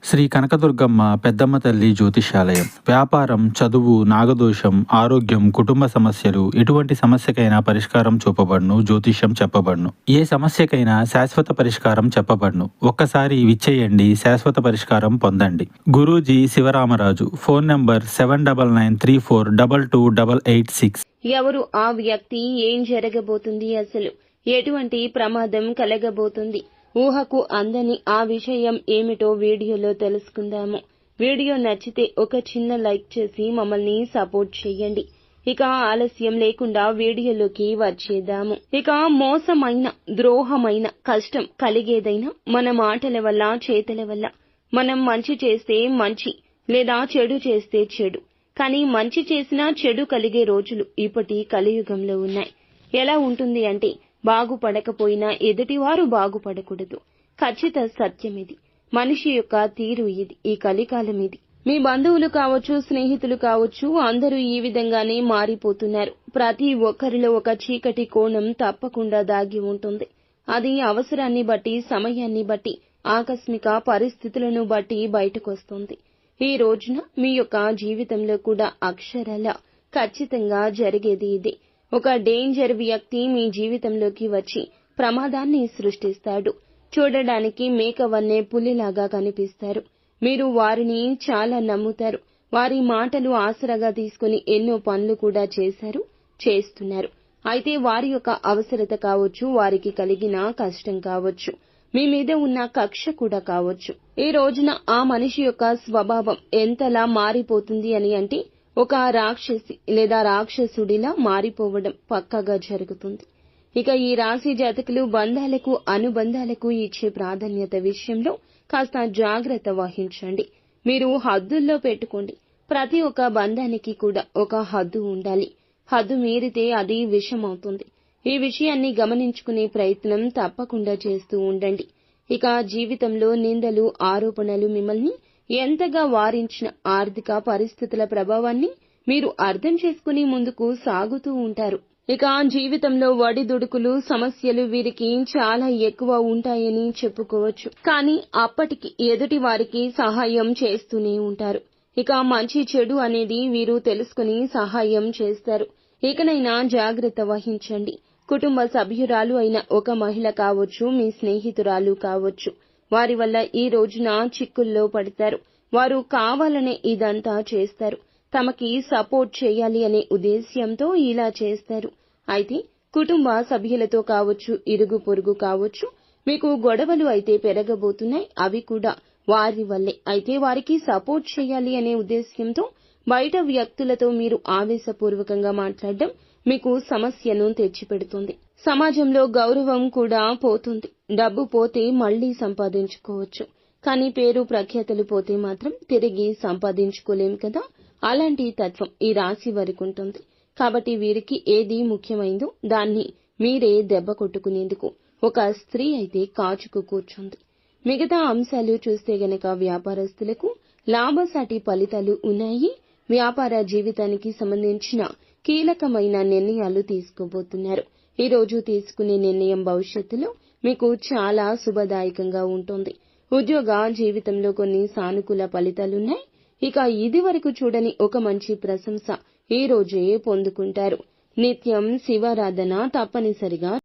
శ్రీ కనకదుర్గమ్మ పెద్దమ్మ తల్లి జ్యోతిష్యాలయం. వ్యాపారం, చదువు, నాగదోషం, ఆరోగ్యం, కుటుంబ సమస్యలు ఎటువంటి సమస్యకైనా పరిష్కారం చూపబడును. జ్యోతిష్యం చెప్పబడును. ఏ సమస్యకైనా శాశ్వత పరిష్కారం చెప్పబడును. ఒక్కసారి విచ్చేయండి, శాశ్వత పరిష్కారం పొందండి. గురూజీ శివరామరాజు. Phone number 7993422886. ఎవరు ఆ వ్యక్తి? ఏం జరగబోతుంది? అసలు ఎటువంటి ప్రమాదం కలగబోతుంది? ఊహకు అందని ఆ విషయం ఏమిటో వీడియోలో తెలుసుకుందాము. వీడియో నచ్చితే ఒక చిన్న లైక్ చేసి మమ్మల్ని సపోర్ట్ చేయండి. ఇక ఆలస్యం లేకుండా వీడియోలోకి వచ్చేద్దాము. ఇక మోసమైన, ద్రోహమైన, కష్టం కలిగేదైనా మన మాటల వల్ల, చేతల వల్ల. మనం మంచి చేస్తే మంచి, లేదా చెడు చేస్తే చెడు. కానీ మంచి చేసినా చెడు కలిగే రోజులు ఇప్పటి కలియుగంలో ఉన్నాయి. ఎలా ఉంటుంది అంటే, బాగుపడకపోయినా ఎదుటివారు బాగుపడకూడదు. ఖచ్చిత సత్యమిది. మనిషి యొక్క తీరు ఇది. ఈ కలికాలం ఇది. మీ బంధువులు కావచ్చు, స్నేహితులు కావచ్చు, అందరూ ఈ విధంగానే మారిపోతున్నారు. ప్రతి ఒక్కరిలో ఒక చీకటి కోణం తప్పకుండా దాగి ఉంటుంది. అది అవసరాన్ని బట్టి, సమయాన్ని బట్టి, ఆకస్మిక పరిస్థితులను బట్టి బయటకొస్తుంది. ఈ రోజున మీ యొక్క జీవితంలో కూడా అక్షరాల ఖచ్చితంగా జరిగేది ఇదే. ఒక డేంజర్ వ్యక్తి మీ జీవితంలోకి వచ్చి ప్రమాదాన్ని సృష్టిస్తాడు. చూడడానికి మేకవన్నే పులిలాగా కనిపిస్తారు. మీరు వారిని చాలా నమ్ముతారు. వారి మాటలు ఆసరాగా తీసుకుని ఎన్నో పనులు కూడా చేస్తున్నారు. అయితే వారి యొక్క అవసరత కావచ్చు, వారికి కలిగిన కష్టం కావచ్చు, మీ మీద ఉన్న కక్ష కూడా కావచ్చు. ఈ రోజున ఆ మనిషి యొక్క స్వభావం ఎంతలా మారిపోతుంది అని అంటే, ఒక రాక్షసి లేదా రాక్షసుడిలా మారిపోవడం పక్కాగా జరుగుతుంది. ఇక ఈ రాశి జాతకులు బంధాలకు, అనుబంధాలకు ఇచ్చే ప్రాధాన్యత విషయంలో కాస్త జాగ్రత్త వహించండి. మీరు హద్దుల్లో పెట్టుకోండి. ప్రతి ఒక్క బంధానికి కూడా ఒక హద్దు ఉండాలి. హద్దు మీరితే అది విషం అవుతుంది. ఈ విషయాన్ని గమనించుకునే ప్రయత్నం తప్పకుండా చేస్తూ ఉండండి. ఇక జీవితంలో నిందలు, ఆరోపణలు మిమ్మల్ని ఎంతగా వారించిన ఆర్థిక పరిస్థితుల ప్రభావాన్ని మీరు అర్థం చేసుకుని ముందుకు సాగుతూ ఉంటారు. ఇక జీవితంలో ఒడిదుడుకులు, సమస్యలు వీరికి చాలా ఎక్కువ ఉంటాయని చెప్పుకోవచ్చు. కానీ అప్పటికి ఎదుటి వారికి సహాయం చేస్తూనే ఉంటారు. ఇక మంచి చెడు అనేది వీరు తెలుసుకుని సహాయం చేస్తారు. ఇకనైనా జాగ్రత్త వహించండి. కుటుంబ సభ్యురాలు అయిన ఒక మహిళ కావచ్చు, మీ స్నేహితురాలు కావచ్చు, వారి వల్ల ఈ రోజున చిక్కుల్లో పడతారు. వారు కావాలనే ఇదంతా చేస్తారు. తమకి సపోర్ట్ చేయాలి అనే ఉద్దేశ్యంతో ఇలా చేస్తారు. అయితే కుటుంబ సభ్యులతో కావచ్చు, ఇరుగు పొరుగు కావచ్చు, మీకు గొడవలు అయితే పెరగబోతున్నాయి. అవి కూడా వారి వల్లే. అయితే వారికి సపోర్ట్ చేయాలి అనే ఉద్దేశ్యంతో బయట వ్యక్తులతో మీరు ఆవేశపూర్వకంగా మాట్లాడడం మీకు సమస్యను తెచ్చిపెడుతుంది. సమాజంలో గౌరవం కూడా పోతుంది. డబ్బు పోతే మళ్లీ సంపాదించుకోవచ్చు. కానీ పేరు ప్రఖ్యాతలు పోతే మాత్రం తిరిగి సంపాదించుకోలేం కదా. అలాంటి తత్వం ఈ రాశి వారికి ఉంటుంది. కాబట్టి వీరికి ఏది ముఖ్యమైందో దాన్ని మీరే దెబ్బ కొట్టుకునేందుకు ఒక స్త్రీ అయితే కాచుకు కూర్చుంది. మిగతా అంశాలు చూస్తే గనక వ్యాపారస్తులకు లాభసాటి ఫలితాలు ఉన్నాయి. వ్యాపార జీవితానికి సంబంధించిన కీలకమైన నిర్ణయాలు తీసుకోబోతున్నారు. ఈ రోజు తీసుకునే నిర్ణయం భవిష్యత్తులో మీకు చాలా శుభదాయకంగా ఉంటుంది. ఉద్యోగ జీవితంలో కొన్ని సానుకూల ఫలితాలున్నాయి. ఇక ఇది వరకు చూడని ఒక మంచి ప్రశంస ఈ రోజే పొందుకుంటారు. నిత్యం శివారాధన తప్పనిసరిగా